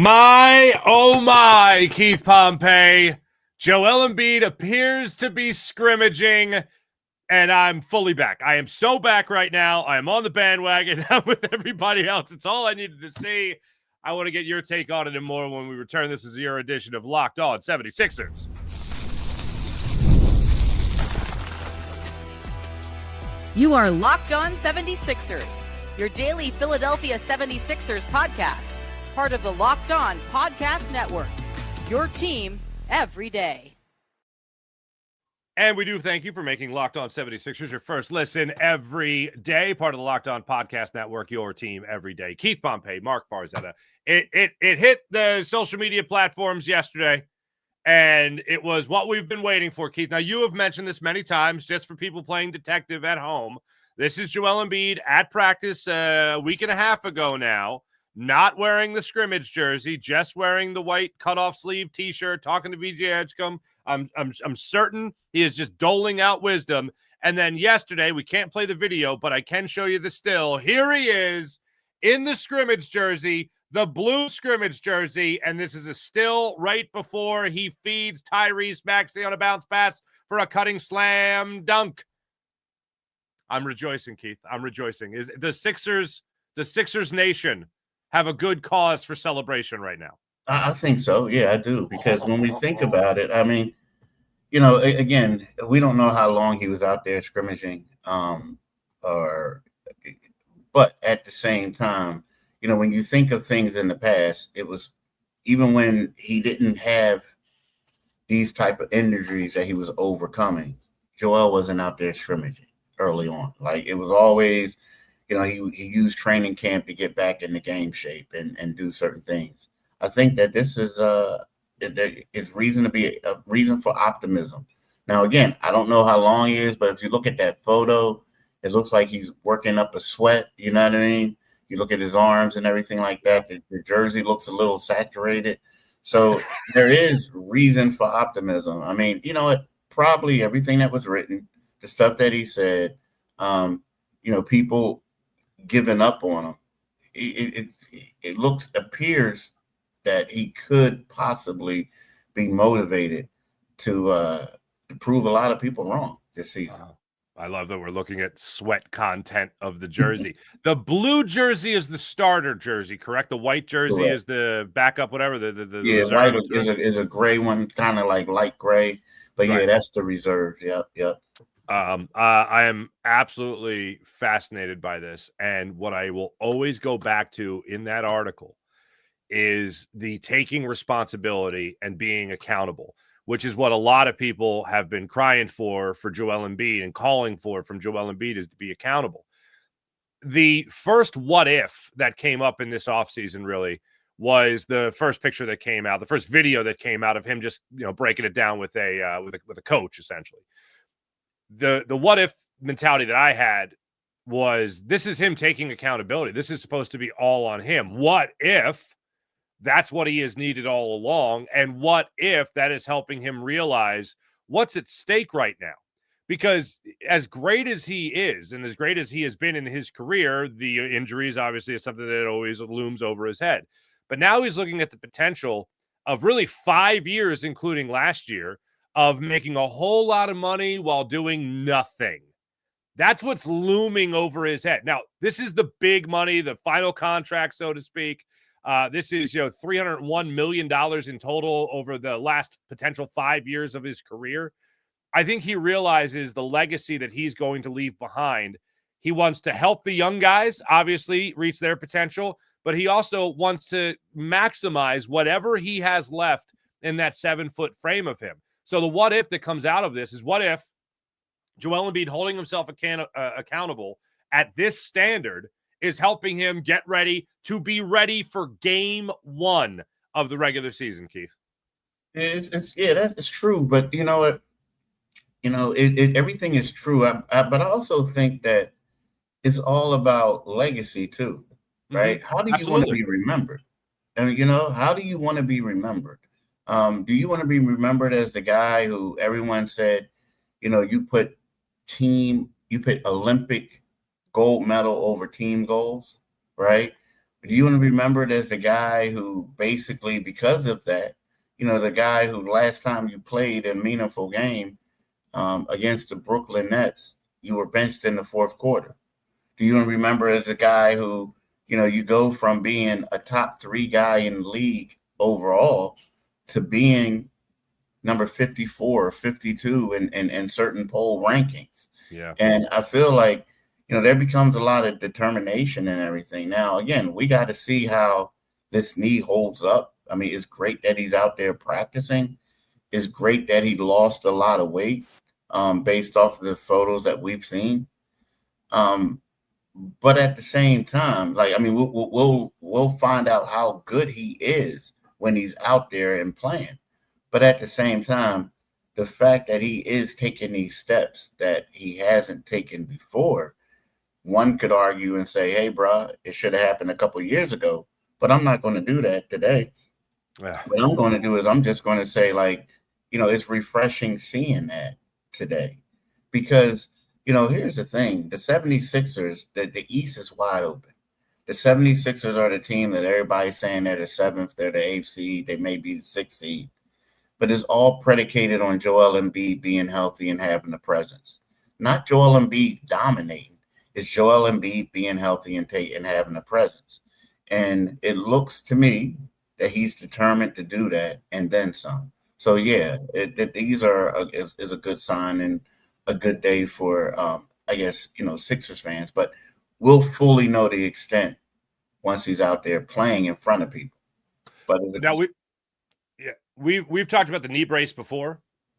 Oh my, Keith Pompey. Joel Embiid appears to be scrimmaging, and I'm fully back. I am so back right now. I am on the bandwagon. I'm with everybody else. It's all I needed to see. I want to get your take on it and more when we return. This is your edition of Locked On 76ers. You are Locked On 76ers, your daily Philadelphia 76ers podcast. Part of the Locked On Podcast Network, your team every day. And we do thank you for making Locked On 76ers your first listen every day. Part of the Locked On Podcast Network, your team every day. Keith Pompey, Marc Farzetta. It hit the social media platforms yesterday, and it was what we've been waiting for, Keith. Now, you have mentioned this many times, just for people playing detective at home. This is Joel Embiid at practice a week and a half ago now. Not wearing the scrimmage jersey, just wearing the white cutoff sleeve T-shirt, talking to VJ Edgecombe. I'm certain he is just doling out wisdom. And then yesterday, we can't play the video, but I can show you the still. Here he is in the scrimmage jersey, the blue scrimmage jersey, and this is a still right before he feeds Tyrese Maxey on a bounce pass for a cutting slam dunk. I'm rejoicing, Keith. I'm rejoicing. Is the Sixers Nation have a good cause for celebration right now? I think so. Yeah, I do. Because when we think about it, I mean, you know, again, we don't know how long he was out there scrimmaging, but at the same time, you know, when you think of things in the past, it was even when he didn't have these type of injuries that he was overcoming, Joel wasn't out there scrimmaging early on. Like, it was always, you know, he used training camp to get back into game shape and do certain things. I think that this is it's reason to be a reason for optimism. Now, again, I don't know how long he is, but if you look at that photo, it looks like he's working up a sweat. You know what I mean? You look at his arms and everything like that. The jersey looks a little saturated. So there is reason for optimism. I mean, you know what? Probably everything that was written, the stuff that he said, you know, people giving up on him. It appears that he could possibly be motivated to prove a lot of people wrong this season. I love that we're looking at sweat content of the jersey. The blue jersey is the starter jersey, correct? The white jersey Correct. Is the backup, whatever. The yeah, reserve white is a gray one, kind of like light gray. But right. Yeah, that's the reserve. Yep. I am absolutely fascinated by this. And what I will always go back to in that article is the taking responsibility and being accountable, which is what a lot of people have been crying for Joel Embiid and calling for from Joel Embiid, is to be accountable. The first what if that came up in this offseason really was the first picture that came out, the first video that came out of him just, you know, breaking it down with a coach, essentially. The what if mentality that I had was, this is him taking accountability. This is supposed to be all on him. What if that's what he has needed all along? And what if that is helping him realize what's at stake right now? Because as great as he is and as great as he has been in his career, the injuries obviously is something that always looms over his head. But now he's looking at the potential of really 5 years, including last year, of making a whole lot of money while doing nothing. That's what's looming over his head. Now, this is the big money, the final contract, so to speak. This is, you know, $301 million in total over the last potential 5 years of his career. I think he realizes the legacy that he's going to leave behind. He wants to help the young guys, obviously, reach their potential, but he also wants to maximize whatever he has left in that 7-foot frame of him. So the what if that comes out of this is, what if Joel Embiid holding himself accountable at this standard is helping him get ready to be ready for game 1 of the regular season, Keith? That is true. But you know what? You know, everything is true. But I also think that it's all about legacy too, right? Mm-hmm. How do you want to be remembered? And you know, how do you want to be remembered? Do you want to be remembered as the guy who everyone said, you know, you put Olympic gold medal over team goals, right? Do you want to be remembered as the guy who basically, because of that, the guy who last time you played a meaningful game against the Brooklyn Nets, you were benched in the fourth quarter? Do you want to remember as the guy who, you go from being a top 3 guy in the league overall to being number 54 or 52 in certain poll rankings? Yeah. And I feel like, there becomes a lot of determination and everything. Now, again, we got to see how this knee holds up. I mean, it's great that he's out there practicing. It's great that he lost a lot of weight based off of the photos that we've seen. But at the same time, we'll find out how good he is when he's out there and playing. But at the same time, the fact that he is taking these steps that he hasn't taken before, one could argue and say, hey, bro, it should have happened a couple of years ago. But I'm not going to do that today. Yeah. What I'm going to do is I'm just going to say, it's refreshing seeing that today. Because, here's the thing. The 76ers, the East is wide open. The 76ers are the team that everybody's saying they're the 7th, they're the 8th seed, they may be the 6th seed. But it's all predicated on Joel Embiid being healthy and having the presence. Not Joel Embiid dominating. It's Joel Embiid being healthy and having a presence. And it looks to me that he's determined to do that and then some. So, yeah, these is a good sign and a good day for, Sixers fans. But we'll fully know the extent once he's out there playing in front of people. But we've talked about the knee brace before.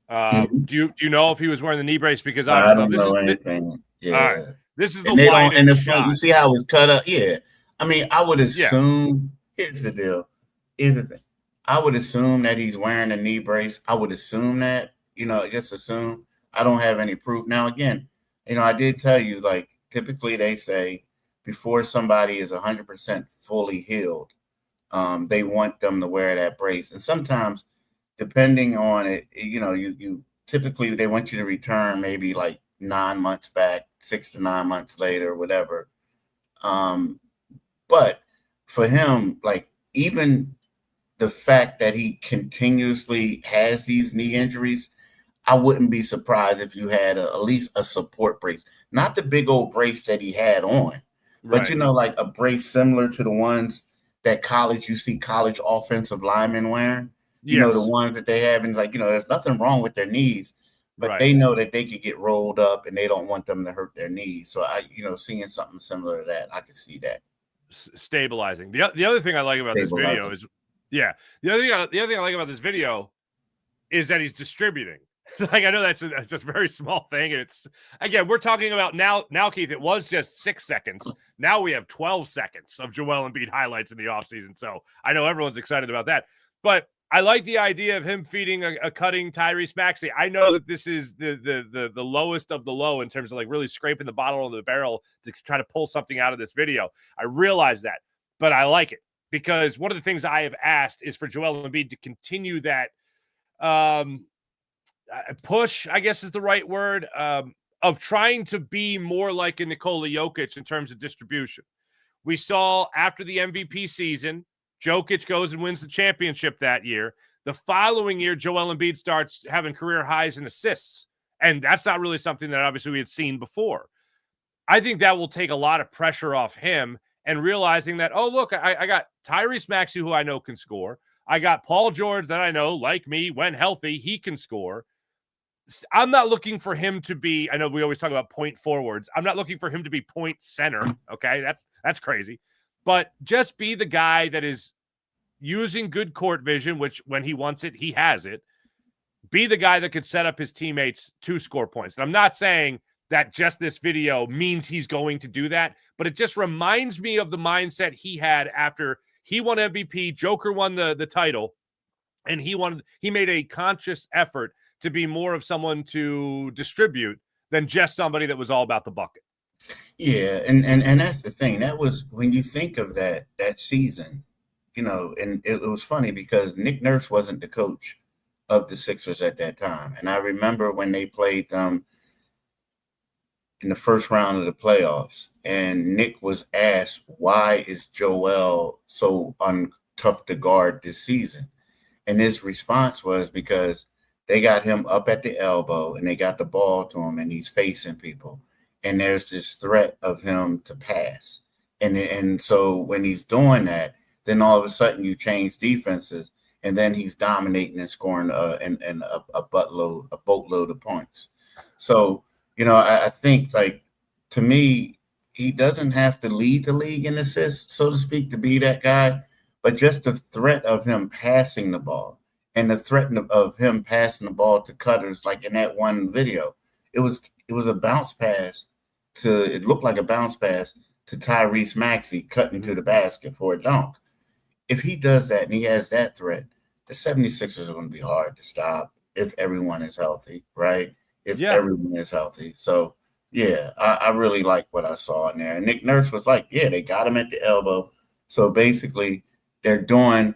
Do you know if he was wearing the knee brace? Because I don't know anything. Yeah. All right. This is the shot. You see how it was cut up? Yeah. I mean, I would assume. Yeah. Here's the deal. Here's the thing. I would assume that he's wearing a knee brace. I would assume that. Just assume. I don't have any proof. Now, again, I did tell you, typically they say before somebody is 100% fully healed, they want them to wear that brace. And sometimes, depending on it, you typically they want you to return maybe 9 months back, 6 to 9 months later, whatever. But for him, even the fact that he continuously has these knee injuries, I wouldn't be surprised if you had at least a support brace, not the big old brace that he had on, but a brace similar to the ones that you see college offensive linemen wearing. Yes. The ones that they have, and there's nothing wrong with their knees, but they know that they could get rolled up and they don't want them to hurt their knees. So seeing something similar to that, I could see that. Stabilizing. The other thing I like about this video is, the other thing I like about this video is that he's distributing. I know that's just a very small thing, and it's, again, we're talking about now, Keith. It was just 6 seconds. Now we have 12 seconds of Joel Embiid highlights in the offseason. So I know everyone's excited about that, but I like the idea of him feeding a cutting Tyrese Maxey. I know that this is the lowest of the low in terms of really scraping the bottom of the barrel to try to pull something out of this video. I realize that, but I like it because one of the things I have asked is for Joel Embiid to continue that push, I guess is the right word, of trying to be more like a Nikola Jokic in terms of distribution. We saw after the MVP season, Jokic goes and wins the championship that year. The following year, Joel Embiid starts having career highs in assists. And that's not really something that obviously we had seen before. I think that will take a lot of pressure off him and realizing that, oh, look, I got Tyrese Maxey, who I know can score. I got Paul George that I know, like me, when healthy, he can score. I'm not looking for him to be, I know we always talk about point forwards. I'm not looking for him to be point center. Okay. That's crazy. But just be the guy that is using good court vision, which when he wants it, he has it. Be the guy that could set up his teammates to score points. And I'm not saying that just this video means he's going to do that, but it just reminds me of the mindset he had after he won MVP, Joker won the title, and he made a conscious effort to be more of someone to distribute than just somebody that was all about the bucket. Yeah, and that's the thing. That was, when you think of that season, and it was funny because Nick Nurse wasn't the coach of the Sixers at that time. And I remember when they played them, in the first round of the playoffs, and Nick was asked, why is Joel so tough to guard this season? And his response was because they got him up at the elbow and they got the ball to him and he's facing people. And there's this threat of him to pass. And so when he's doing that, then all of a sudden you change defenses and then he's dominating and scoring a boatload of points. So, I think, like, to me, he doesn't have to lead the league in assists, so to speak, to be that guy. But just the threat of him passing the ball and the threat of him passing the ball to cutters, like in that one video, it was a bounce pass it looked like a bounce pass to Tyrese Maxey cutting to the basket for a dunk. If he does that and he has that threat, the 76ers are going to be hard to stop if everyone is healthy, right? Everyone is healthy. So, yeah, I really like what I saw in there. And Nick Nurse was like, yeah, they got him at the elbow. So basically, they'll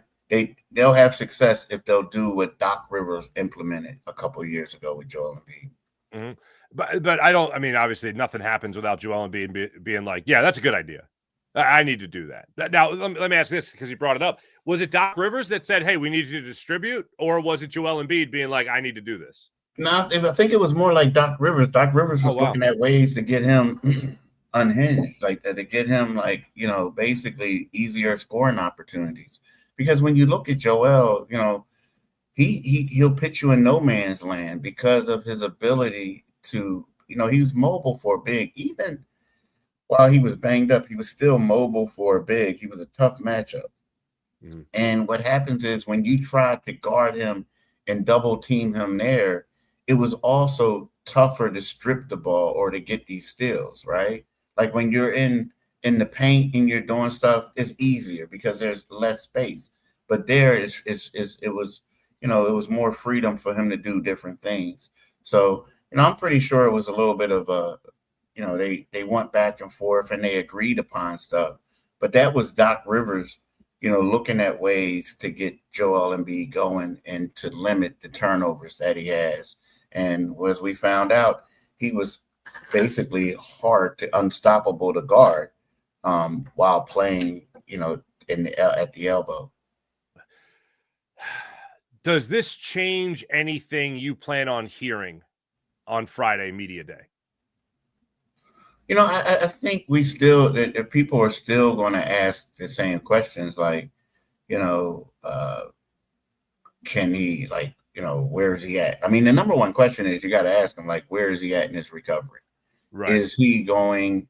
have success if they'll do what Doc Rivers implemented a couple of years ago with Joel Embiid. Mm-hmm. But obviously nothing happens without Joel Embiid being like, yeah, that's a good idea. I need to do that. Now, let me ask this because you brought it up. Was it Doc Rivers that said, hey, we need you to distribute? Or was it Joel Embiid being like, I need to do this? No, I think it was more like Doc Rivers. Doc Rivers was looking at ways to get him unhinged, like to get him, like, basically easier scoring opportunities. Because when you look at Joel, he'll put you in no man's land because of his ability to, he was mobile for a big. Even while he was banged up, he was still mobile for a big. He was a tough matchup. Mm-hmm. And what happens is when you try to guard him and double team him there, it was also tougher to strip the ball or to get these steals, right? Like when you're in the paint and you're doing stuff, it's easier because there's less space. But there it was more freedom for him to do different things. So, I'm pretty sure it was a little bit of they went back and forth and they agreed upon stuff. But that was Doc Rivers, looking at ways to get Joel Embiid going and to limit the turnovers that he has. And as we found out, he was basically unstoppable to guard while playing, at the elbow. Does this change anything you plan on hearing on Friday Media Day? I think that people are still going to ask the same questions, like, can he, like, where is he at? I mean, the number one question is you got to ask him, like, where is he at in his recovery? Right. Is he going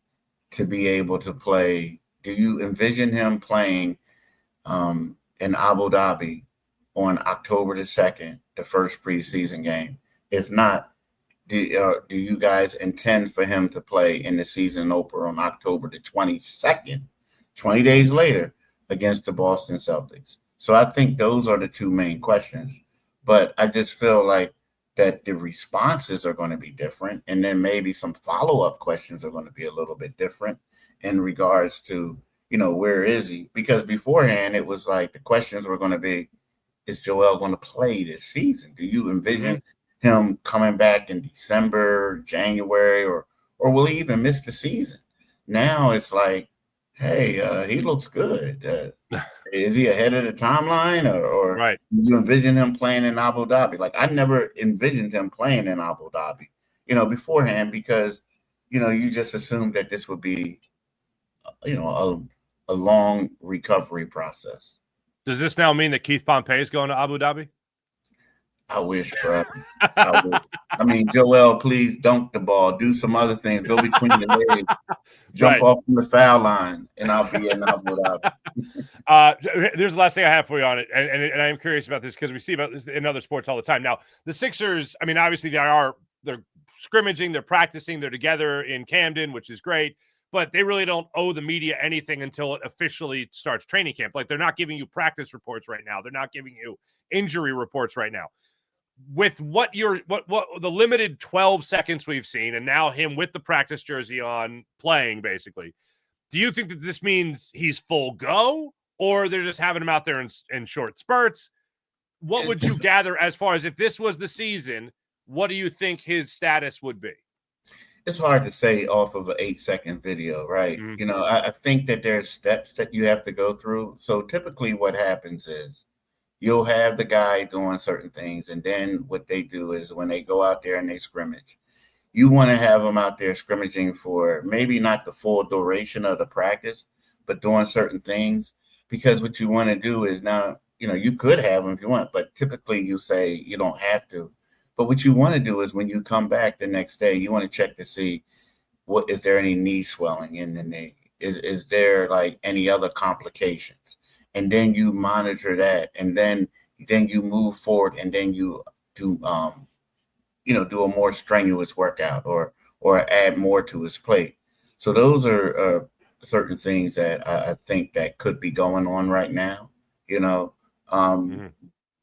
to be able to play? Do you envision him playing in Abu Dhabi on October the 2nd, the first preseason game? If not, do you guys intend for him to play in the season opener on October the 22nd, 20 days later, against the Boston Celtics? So I think those are the two main questions. But I just feel like that the responses are going to be different. And then maybe some follow-up questions are going to be a little bit different in regards to, where is he? Because beforehand, it was like the questions were going to be, is Joel going to play this season? Do you envision him coming back in December, January, or will he even miss the season? Now it's like, hey, he looks good. Is he ahead of the timeline, or right? You envision him playing in Abu Dhabi? Like, I never envisioned him playing in Abu Dhabi, beforehand, because, you just assumed that this would be, a long recovery process. Does this now mean that Keith Pompey is going to Abu Dhabi? I wish, bro. I mean, Joel, please dunk the ball. Do some other things. Go between the legs. Jump off from the foul line, and I'll be in Abu Dhabi. There's the last thing I have for you on it, and I'm curious about this because we see about this in other sports all the time. Now, the Sixers, I mean, obviously they're scrimmaging, they're practicing, they're together in Camden, which is great. But they really don't owe the media anything until it officially starts training camp. Like, they're not giving you practice reports right now. They're not giving you injury reports right now. With what the limited 12 seconds we've seen, and now him with the practice jersey on playing, basically, do you think that this means he's full go, or they're just having him out there in short spurts? What would you gather as far as if this was the season, what do you think his status would be? it's hard to say off of an 8-second video, right? Mhm. You know, I think that there's steps that you have to go through. So typically what happens is you'll have the guy doing certain things, and then what they do is when they go out there and they scrimmage, you want to have them out there scrimmaging for maybe not the full duration of the practice, but doing certain things. Because what you want to do is now, you know, you could have them if you want, but typically you say you don't have to. But what you want to do is when you come back the next day, you want to check to see what is there any knee swelling in the knee? Is there like any other complications? And then you monitor that, and then you move forward, and then you do do a more strenuous workout or add more to his plate. So those are certain things that I think that could be going on right now, you know.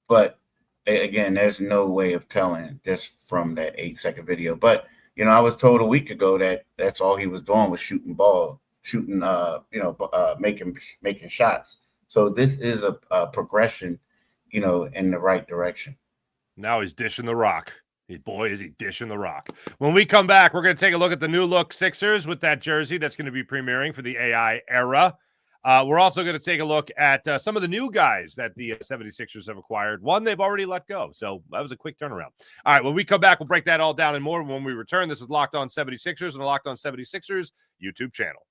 But again, there's no way of telling just from that 8-second video. But, you know, I was told a week ago that that's all he was doing was shooting, making shots. So this is a progression, you know, in the right direction. Now he's dishing the rock. Boy, is he dishing the rock. When we come back, we're going to take a look at the new look Sixers with that jersey that's going to be premiering for the AI era. We're also going to take a look at some of the new guys that the 76ers have acquired. One they've already let go. So that was a quick turnaround. All right, when we come back, we'll break that all down and more. When we return, this is Locked On 76ers and the Locked On 76ers YouTube channel.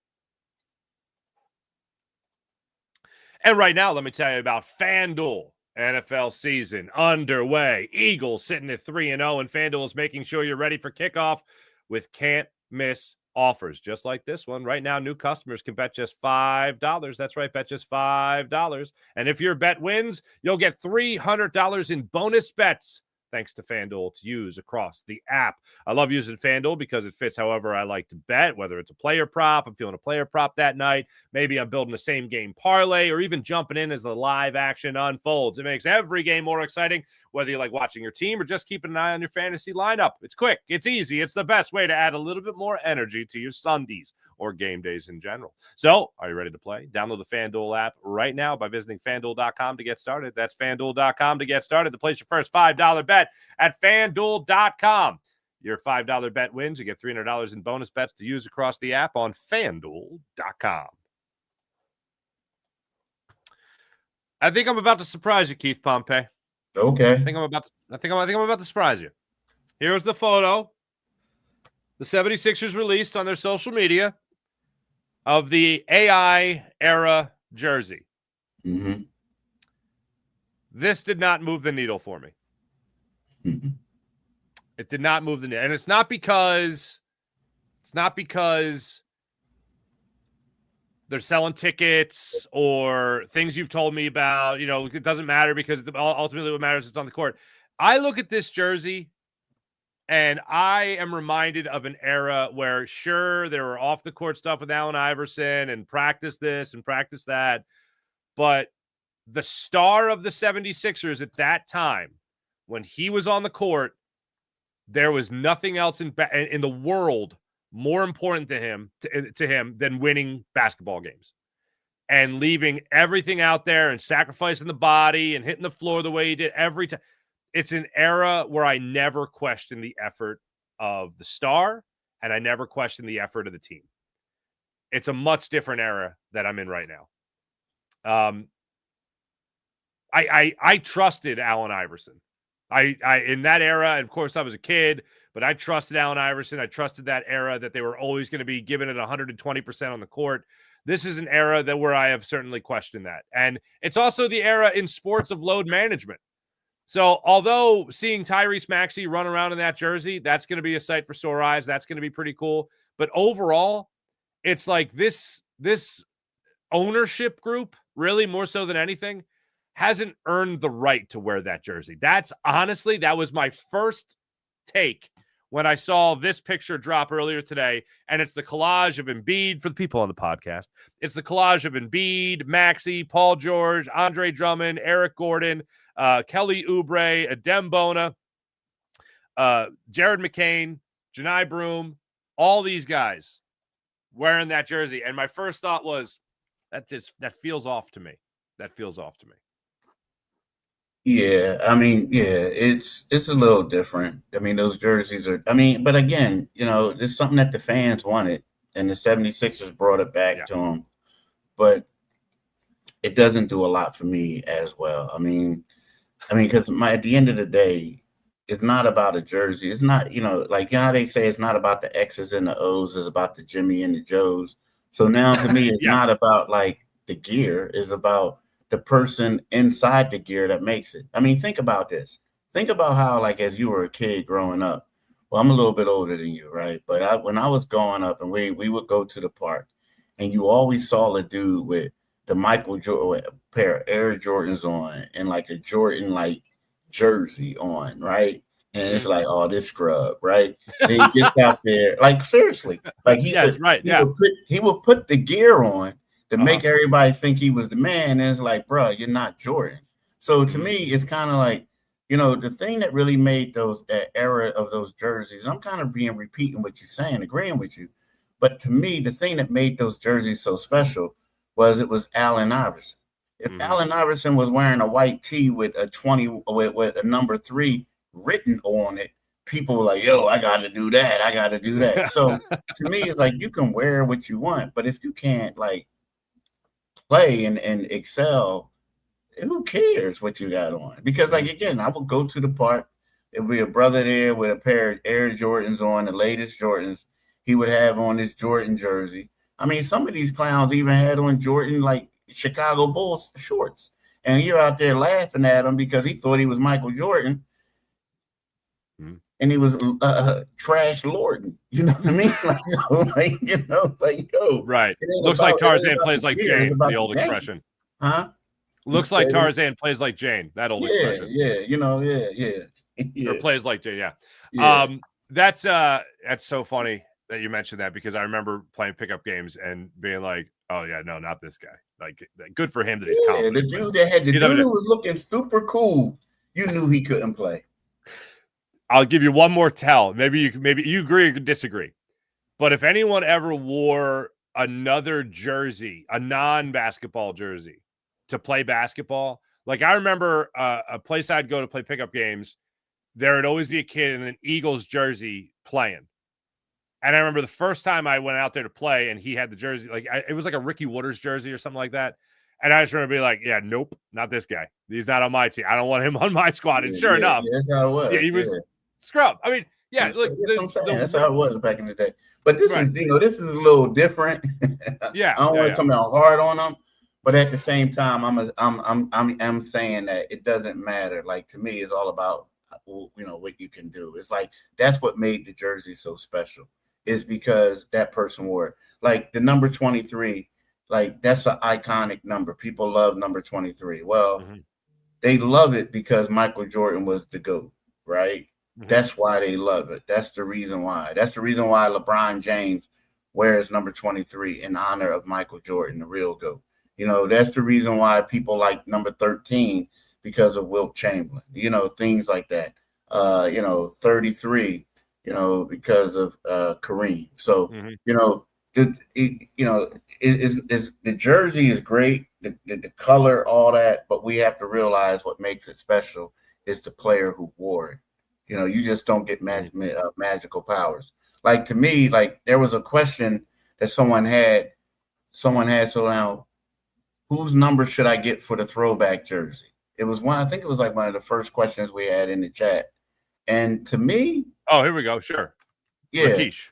And right now, let me tell you about FanDuel. NFL season underway. Eagles sitting at 3-0, and FanDuel is making sure you're ready for kickoff with can't-miss offers, just like this one. Right now, new customers can bet just $5. That's right, bet just $5. And if your bet wins, you'll get $300 in bonus bets, thanks to FanDuel, to use across the app. I love using FanDuel because it fits however I like to bet, whether it's a player prop, I'm feeling a player prop that night, maybe I'm building a same-game parlay, or even jumping in as the live action unfolds. It makes every game more exciting, whether you like watching your team or just keeping an eye on your fantasy lineup. It's quick, it's easy, it's the best way to add a little bit more energy to your Sundays or game days in general. So, are you ready to play? Download the FanDuel app right now by visiting FanDuel.com to get started. That's FanDuel.com to get started. To place your first $5 bet at FanDuel.com. Your $5 bet wins. You get $300 in bonus bets to use across the app on FanDuel.com. I think I'm about to surprise you, Keith Pompey. Okay. I think I'm about to surprise you. Here's the photo the 76ers released on their social media of the AI era jersey. Mm-hmm. This did not move the needle for me. Mm-hmm. It did not move the needle. And it's not because they're selling tickets or things you've told me about. You know, it doesn't matter because ultimately what matters is on the court. I look at this jersey and I am reminded of an era where, sure, there were off-the-court stuff with Allen Iverson and practice this and practice that, but the star of the 76ers at that time, when he was on the court, there was nothing else in the world more important to him than winning basketball games and leaving everything out there and sacrificing the body and hitting the floor the way he did every time. It's an era where I never questioned the effort of the star, and I never questioned the effort of the team. It's a much different era that I'm in right now. I trusted Allen Iverson. I in that era, and of course I was a kid, but I trusted Allen Iverson. I trusted that era that they were always going to be giving it 120% on the court. This is an era where I have certainly questioned that. And it's also the era in sports of load management. So although seeing Tyrese Maxey run around in that jersey, that's going to be a sight for sore eyes. That's going to be pretty cool. But overall, it's like this ownership group, really more so than anything, hasn't earned the right to wear that jersey. That was my first take when I saw this picture drop earlier today, and it's the collage of Embiid for the people on the podcast. It's the collage of Embiid, Maxey, Paul George, Andre Drummond, Eric Gordon, Kelly Oubre, Adem Bona, Jared McCain, Janai Broom, all these guys wearing that jersey. And my first thought was, that feels off to me. That feels off to me. Yeah, I mean, yeah, it's a little different. I mean, those jerseys are, I mean, but again, it's something that the fans wanted, and the 76ers brought it back Yeah. to them. But it doesn't do a lot for me as well. Because at the end of the day, it's not about a jersey. It's not, like how they say it's not about the X's and the O's, it's about the Jimmy and the Joes. So now to me, it's Yeah. not about like the gear, it's about the person inside the gear that makes it. I mean, think about this. Think about how, like, as you were a kid growing up. Well, I'm a little bit older than you, right? But when I was growing up, and we would go to the park, and you always saw a dude with the Michael Jordan pair of Air Jordans on and like a Jordan like jersey on, right? And it's like, oh, this scrub, right? Then he gets out there, like seriously, like he would put the gear on to make everybody think he was the man. And it's like, bro, you're not Jordan. So to me, it's kind of like, the thing that really made that era of those jerseys. I'm kind of repeating what you're saying, agreeing with you. But to me, the thing that made those jerseys so special was it was Allen Iverson. If Allen Iverson was wearing a white tee with a 20 with a number 3 written on it, people were like, yo, I got to do that. I got to do that. So to me, it's like you can wear what you want, but if you can't like play and excel, who cares what you got on? Because like, again, I would go to the park. There would be a brother there with a pair of Air Jordans on, the latest Jordans. He would have on his Jordan jersey. I mean, some of these clowns even had on Jordan, like Chicago Bulls shorts. And you're out there laughing at him because he thought he was Michael Jordan. And he was trash lording. You know what I mean? Yo. Right. Looks like Tarzan plays like Jane, the old expression. Huh? Looks like Tarzan plays like Jane, that old expression. Yeah. Or plays like Jane, yeah. That's so funny that you mentioned that, because I remember playing pickup games and being like, oh yeah, no, not this guy. Like, good for him that he's confident. The dude that had the dude who was looking super cool, you knew he couldn't play. I'll give you one more tell. Maybe you agree or disagree. But if anyone ever wore another jersey, a non-basketball jersey, to play basketball, like I remember a place I'd go to play pickup games, there would always be a kid in an Eagles jersey playing. And I remember the first time I went out there to play and he had the jersey, like it was like a Ricky Wooders jersey or something like that. And I just remember being like, yeah, nope, not this guy. He's not on my team. I don't want him on my squad. And sure enough, that's how it was. Yeah, he was scrub. I mean, yeah, look, that's how it was back in the day. But this is, this is a little different. Yeah, I don't want to come out hard on them, but at the same time, I'm saying that it doesn't matter. Like, to me, it's all about what you can do. It's like that's what made the jersey so special, is because that person wore it. Like the number 23, like that's an iconic number. People love number 23. Well, they love it because Michael Jordan was the GOAT, right? That's why they love it. That's the reason why. That's the reason why LeBron James wears number 23 in honor of Michael Jordan, the real GOAT. That's the reason why people like number 13 because of Wilt Chamberlain, things like that. 33, because of Kareem. So, the jersey is great, the color, all that, but we have to realize what makes it special is the player who wore it. You just don't get magical powers. Like, to me, like there was a question that someone had. So now, whose number should I get for the throwback jersey? It was I think it was like one of the first questions we had in the chat. And to me, oh, here we go. Sure. Yeah. Rakesh.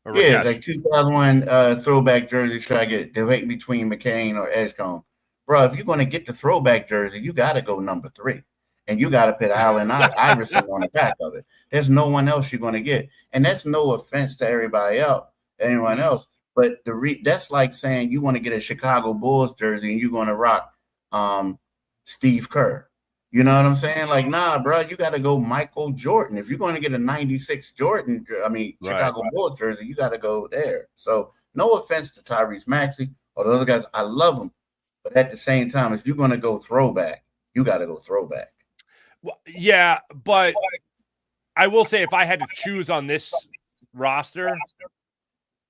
Like 2001 throwback jersey should I get? Debating between McCain or Edgecombe. Bro, if you're going to get the throwback jersey, you got to go number 3. And you got to put Allen Iverson on the back of it. There's no one else you're going to get. And that's no offense to anyone else. But that's like saying you want to get a Chicago Bulls jersey and you're going to rock Steve Kerr. You know what I'm saying? Like, nah, bro, you got to go Michael Jordan. If you're going to get a 96 Chicago Bulls jersey, you got to go there. So no offense to Tyrese Maxey or the other guys. I love them. But at the same time, if you're going to go throwback, you got to go throwback. Well, yeah, but I will say if I had to choose on this roster,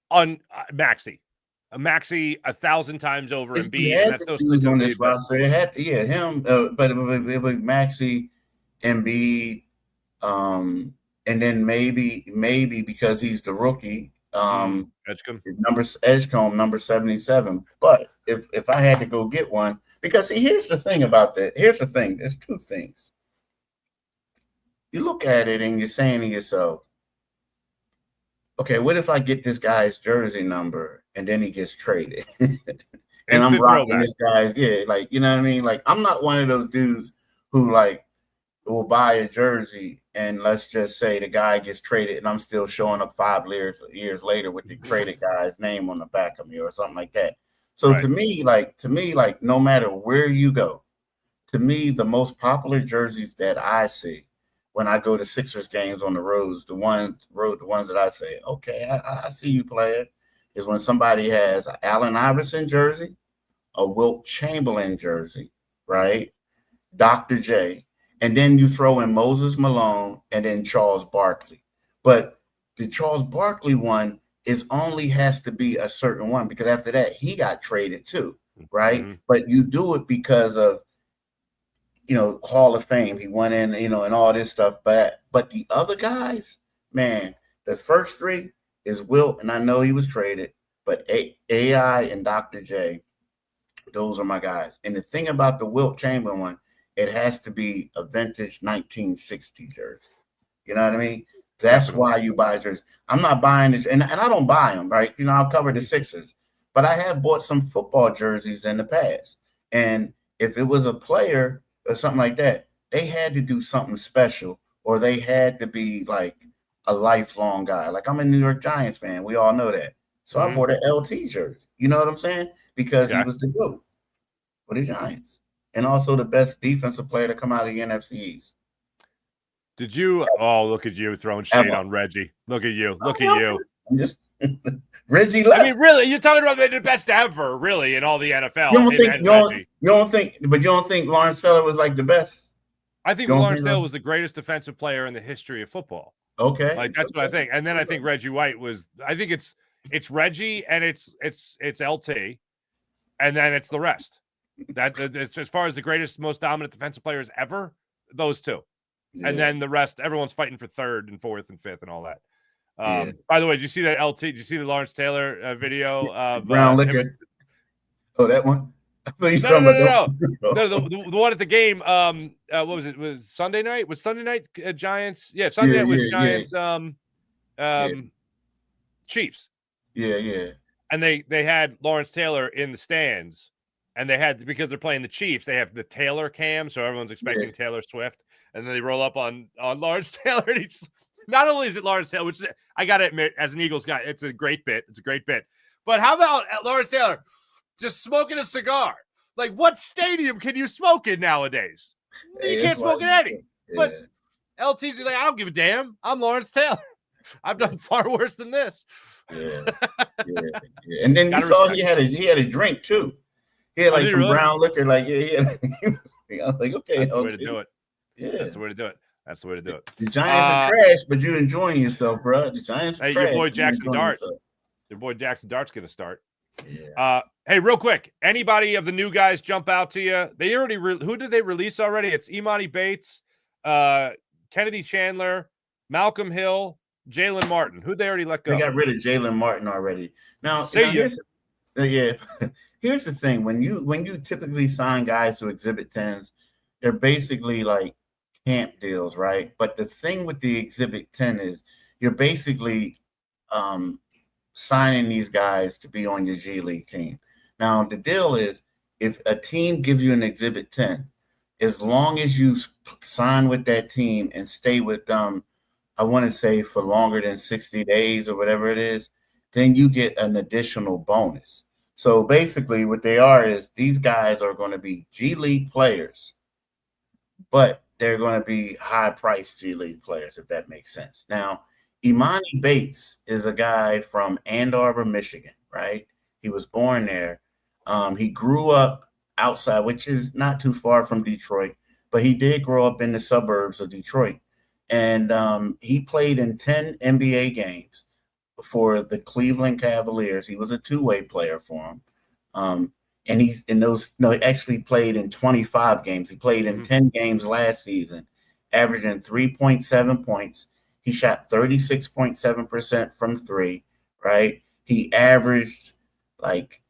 on Maxey, Maxey 1,000 times over If you Embiid, and had that's to no choose slight to on this Embiid, but roster, it had to, him, but it was Maxey, Embiid, and then maybe because he's the rookie, Edgecombe, number 77. But if I had to go get one, because see, here's the thing about that. Here's the thing. There's two things. You look at it and you're saying to yourself, okay, what if I get this guy's jersey number and then he gets traded? And I'm rocking this guy's, like, you know what I mean? Like, I'm not one of those dudes who like will buy a jersey and let's just say the guy gets traded and I'm still showing up 5 years later with the traded guy's name on the back of me or something like that. So to me, no matter where you go, to me, the most popular jerseys that I see when I go to Sixers games on the roads, the ones that I say, okay, I see you player, is when somebody has an Allen Iverson jersey, a Wilt Chamberlain jersey, right? Dr. J, and then you throw in Moses Malone and then Charles Barkley. But the Charles Barkley one only has to be a certain one because after that, he got traded too, right? Mm-hmm. But you do it because of, Hall of Fame. He went in, and all this stuff. But the other guys, man, the first 3 is Wilt, and I know he was traded, but AI and Dr. J, those are my guys. And the thing about the Wilt Chamberlain one, it has to be a vintage 1960 jersey. You know what I mean? That's why you buy jerseys. I'm not buying it, and I don't buy them, right? I'll cover the Sixers, but I have bought some football jerseys in the past. And if it was a player or something like that, they had to do something special, or they had to be like a lifelong guy. Like, I'm a New York Giants fan. We all know that. So I bought an LT jersey. You know what I'm saying? Because he was the GOAT for the Giants. And also the best defensive player to come out of the NFC East. Did you? Oh, look at you throwing shade on Reggie. Look at you. Look at you. I'm just Reggie left. I mean, really, you're talking about the best ever, really, in all the NFL. You don't think Lawrence Taylor was like the best? I think Lawrence Taylor was the greatest defensive player in the history of football. Okay. Like, that's what I think. And then I think Reggie White was, I think it's Reggie and it's LT, and then it's the rest. It's as far as the greatest, most dominant defensive players ever, those two. Yeah. And then the rest, everyone's fighting for 3rd and 4th and 5th and all that. By the way, did you see that LT? Did you see the Lawrence Taylor video of Brown liquor? Oh, that one? No. The one at the game. What was it? Was Sunday night? Was Sunday night Giants? Yeah, Sunday night was Giants. Chiefs. Yeah. And they had Lawrence Taylor in the stands, and they had, because they're playing the Chiefs, they have the Taylor cam, so everyone's expecting Taylor Swift, and then they roll up on Lawrence Taylor, and he's not only is it Lawrence Taylor, which I gotta admit, as an Eagles guy, it's a great bit. But how about Lawrence Taylor just smoking a cigar? Like, what stadium can you smoke in nowadays? You can't smoke in any. Yeah. But LT's like, I don't give a damn. I'm Lawrence Taylor. I've done far worse than this. Yeah. And then you saw he had a drink too. He had like some brown liquor. Like, I was like, okay, that's the way to do it. Yeah, that's the way to do it. The Giants are trash, but you're enjoying yourself, bro. The Giants are trash. Your boy Jackson Dart. Your boy Jackson Dart's going to start. Yeah. Hey, real quick, anybody of the new guys jump out to you? They already who did they release already? It's Imani Bates, Kennedy Chandler, Malcolm Hill, Jalen Martin. Who'd they already let go? They got rid of Jalen Martin already. Now, here's the thing. When you typically sign guys to Exhibit 10s, they're basically like camp deals, right? But the thing with the Exhibit 10 is you're basically signing these guys to be on your G League team. Now, the deal is, if a team gives you an Exhibit 10, as long as you sign with that team and stay with them, I want to say for longer than 60 days or whatever it is, then you get an additional bonus. So basically what they are is these guys are going to be G League players, but they're going to be high-priced G League players, if that makes sense. Now, Imani Bates is a guy from Ann Arbor, Michigan, right? He was born there. He grew up outside, which is not too far from Detroit, but he did grow up in the suburbs of Detroit. And he played in 10 NBA games. for the Cleveland Cavaliers. He was a two-way player for him. And he's in those, no, he actually played in 25 games. He played in 10 games last season, averaging 3.7 points. He shot 36.7% from three, right? He averaged like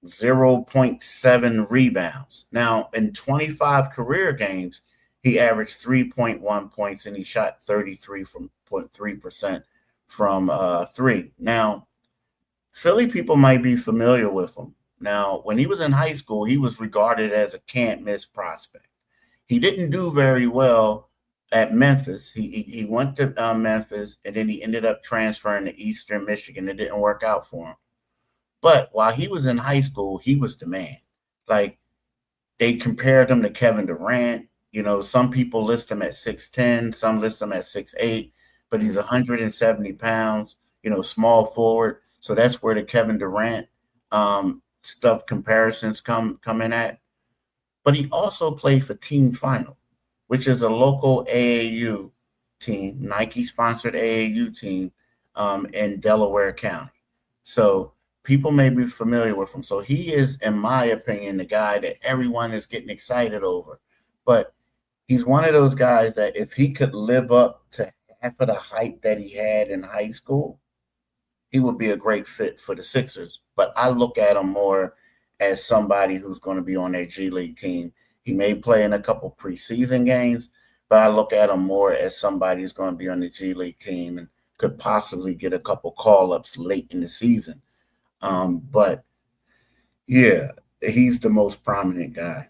0.7 rebounds. Now, in 25 career games, he averaged 3.1 points and he shot 33.3% from three. Now, Philly people might be familiar with him. Now, when he was in high school, he was regarded as a can't-miss prospect. He didn't do very well at Memphis. He went to Memphis, and then he ended up transferring to Eastern Michigan. It didn't work out for him. But while he was in high school, he was the man. Like, they compared him to Kevin Durant. You know, some people list him at 6'10", some list him at 6'8", but he's 170 pounds, you know, small forward. So that's where the Kevin Durant stuff comparisons come in at. But he also played for Team Final, which is a local AAU team, Nike-sponsored AAU team in Delaware County. So people may be familiar with him. So he is, in my opinion, the guy that everyone is getting excited over. But he's one of those guys that if he could live up to half of the hype that he had in high school, he would be a great fit for the Sixers. But I look at him more as somebody who's going to be on their G League team. He may play in a couple preseason games, but I look at him more as somebody who's going to be on the G League team and could possibly get a couple call-ups late in the season. But, yeah, he's the most prominent guy.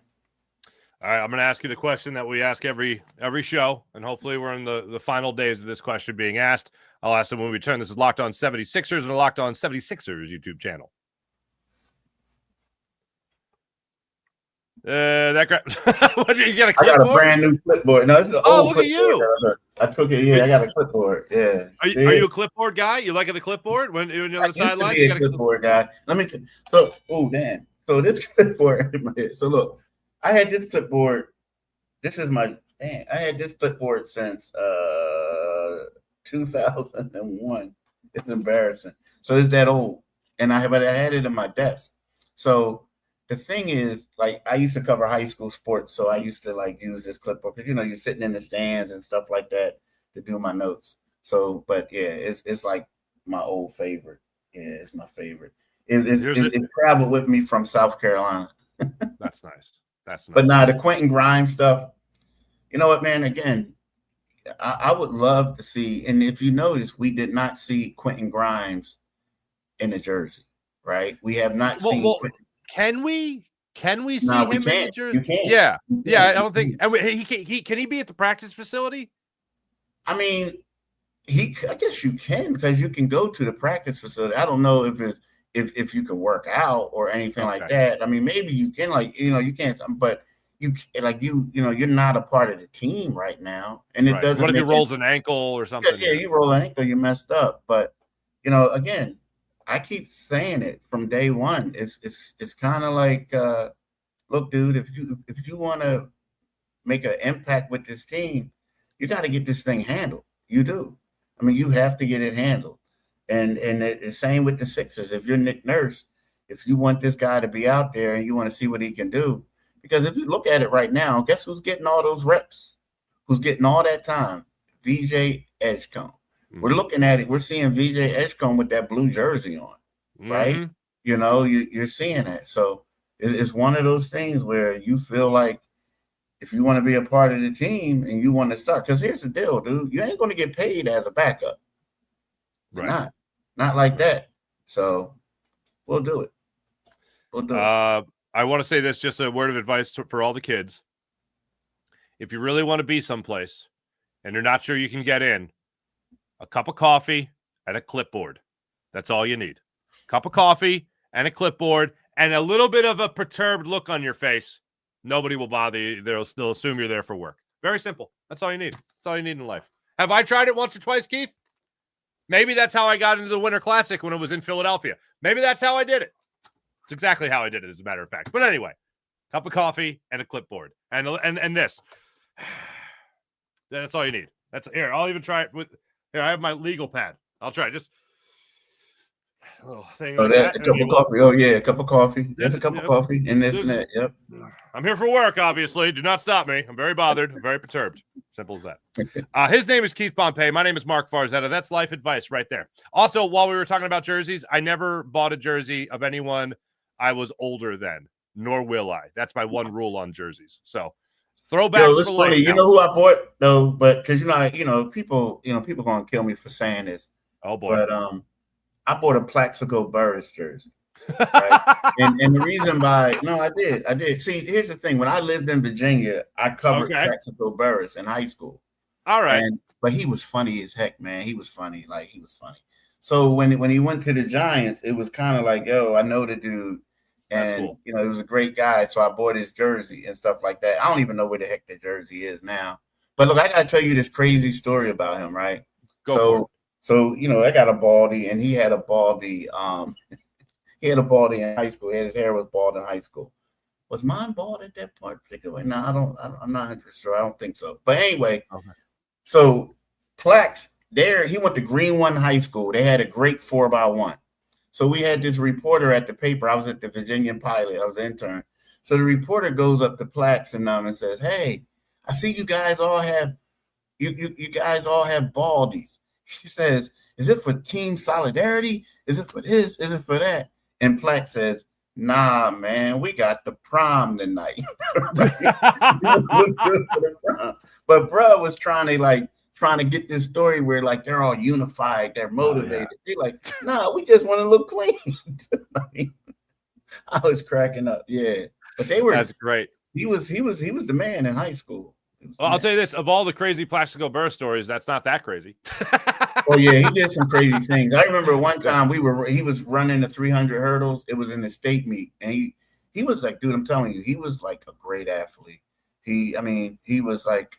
All right, I'm going to ask you the question that we ask every show, and hopefully we're in the final days of this question being asked. I'll ask them when we return. This is Locked On 76ers and the Locked On 76ers YouTube channel. That crap. What you got a clipboard? I got a brand new clipboard. No, this is an old look at you. I took it. Yeah, I got a clipboard. Yeah. Are you a clipboard guy? You like the clipboard when you're on the sideline? You got a clipboard guy. Let me. Oh damn. So this clipboard in my head. So look, I had this clipboard. This is my. Man, I had this clipboard since 2001. It's embarrassing. So it's that old, and I had it in my desk. So the thing is, like, I used to cover high school sports, so I used to like use this clipboard because you're sitting in the stands and stuff like that to do my notes. So, but yeah, it's like my old favorite. Yeah, it's my favorite. It traveled with me from South Carolina. That's nice. That's nice. But now the Quentin Grimes stuff. You know what, man? Again, I would love to see, and if you notice, we did not see Quentin Grimes in a jersey, right? We have not seen. Well, can we see him in the jersey? You can. Yeah. I don't think. And can he be at the practice facility? I mean, I guess you can, because you can go to the practice facility. I don't know if you can work out or anything like that. I mean, maybe you can, you can't, but you're not a part of the team right now, and it doesn't. What if he rolls an ankle or something? Yeah, you roll an ankle, you messed up. But again, I keep saying it from day one. It's kind of like, look, dude, if you want to make an impact with this team, you got to get this thing handled. You do. I mean, you have to get it handled. And the same with the Sixers. If you're Nick Nurse, if you want this guy to be out there and you want to see what he can do, because if you look at it right now, guess who's getting all those reps? Who's getting all that time? VJ Edgecombe. Mm-hmm. We're looking at it. We're seeing VJ Edgecombe with that blue jersey on, right? Mm-hmm. You're seeing that. So it's one of those things where you feel like if you want to be a part of the team and you want to start, because here's the deal, dude. You ain't going to get paid as a backup. Right. Not like that. So we'll do it. I want to say this, just a word of advice for all the kids. If you really want to be someplace and you're not sure you can get in, a cup of coffee and a clipboard. That's all you need. Cup of coffee and a clipboard and a little bit of a perturbed look on your face. Nobody will bother you. They'll still assume you're there for work. Very simple. That's all you need. That's all you need in life. Have I tried it once or twice, Keith? Maybe that's how I got into the Winter Classic when it was in Philadelphia. Maybe that's how I did it. It's exactly how I did it, as a matter of fact. But anyway, cup of coffee and a clipboard. And this. That's all you need. That's here. I'll even try it with here. I have my legal pad. I'll try it. Just A little thing Oh, like that that. a cup of coffee. Oh yeah, a cup of coffee. That's a cup Yep. of coffee and this and that. Yep. I'm here for work, obviously. Do not stop me. I'm very bothered. I'm very perturbed. Simple as that. His name is Keith Pompey. My name is Marc Farzetta. That's life advice right there. Also, while we were talking about jerseys, I never bought a jersey of anyone I was older than, nor will I. That's my one rule on jerseys. So throwbacks. Yo, it's funny. You know who I bought though, but because people gonna kill me for saying this. Oh boy. But I bought a Plaxico Burress jersey. Right? and the reason I did. See, here's the thing. When I lived in Virginia, I covered Plaxico Burress in high school. All right. But he was funny as heck, man. He was funny. So when he went to the Giants, it was kind of like, yo, I know the dude. And cool. He was a great guy. So I bought his jersey and stuff like that. I don't even know where the heck the jersey is now. But look, I gotta tell you this crazy story about him, right? So I got a baldy, and he had a baldy. He had a baldy in high school. His hair was bald in high school. Was mine bald at that point particularly? No, I'm not 100% sure. I don't think so. But anyway, So Plax there, he went to Greenwood High School. They had a great 4x1. So we had this reporter at the paper. I was at the Virginian Pilot. I was an intern. So the reporter goes up to Plax and says, "Hey, I see you guys all have you guys all have baldies." She says, "Is it for team solidarity? Is it for this? Is it for that?" And Plax says, "Nah, man, we got the prom tonight." But bruh was trying to get this story where like they're all unified, they're motivated. They're like, "Nah, we just want to look clean." I was cracking up. Yeah. But they were. That's great. He was the man in high school. Well, I'll tell you this: of all the crazy Plaxico Burress stories, that's not that crazy. Oh yeah, he did some crazy things. I remember one time he was running the 300 hurdles. It was in the state meet, and he was like, dude, I'm telling you, he was like a great athlete. He was like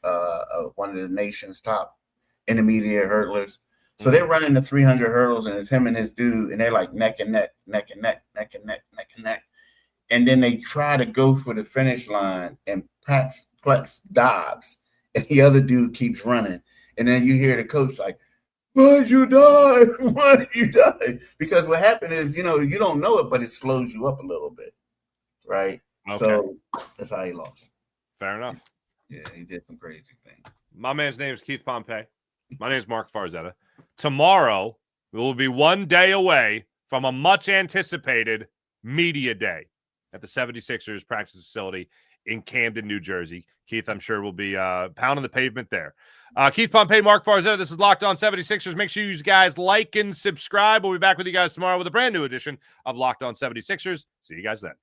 one of the nation's top intermediate hurdlers. So they're running the 300 hurdles, and it's him and his dude, and they're like neck and neck. And then they try to go for the finish line, and Plex dives, and the other dude keeps running. And then you hear the coach like, "Why'd you die? Why'd you die?" Because what happened is, you don't know it, but it slows you up a little bit, right? Okay. So that's how he lost. Fair enough. Yeah, he did some crazy things. My man's name is Keith Pompey. My name is Marc Farzetta. Tomorrow, we will be one day away from a much-anticipated media day at the 76ers practice facility in Camden, New Jersey. Keith, I'm sure, will be pounding the pavement there. Keith Pompey, Marc Farzetta, this is Locked On 76ers. Make sure you guys like and subscribe. We'll be back with you guys tomorrow with a brand new edition of Locked On 76ers. See you guys then.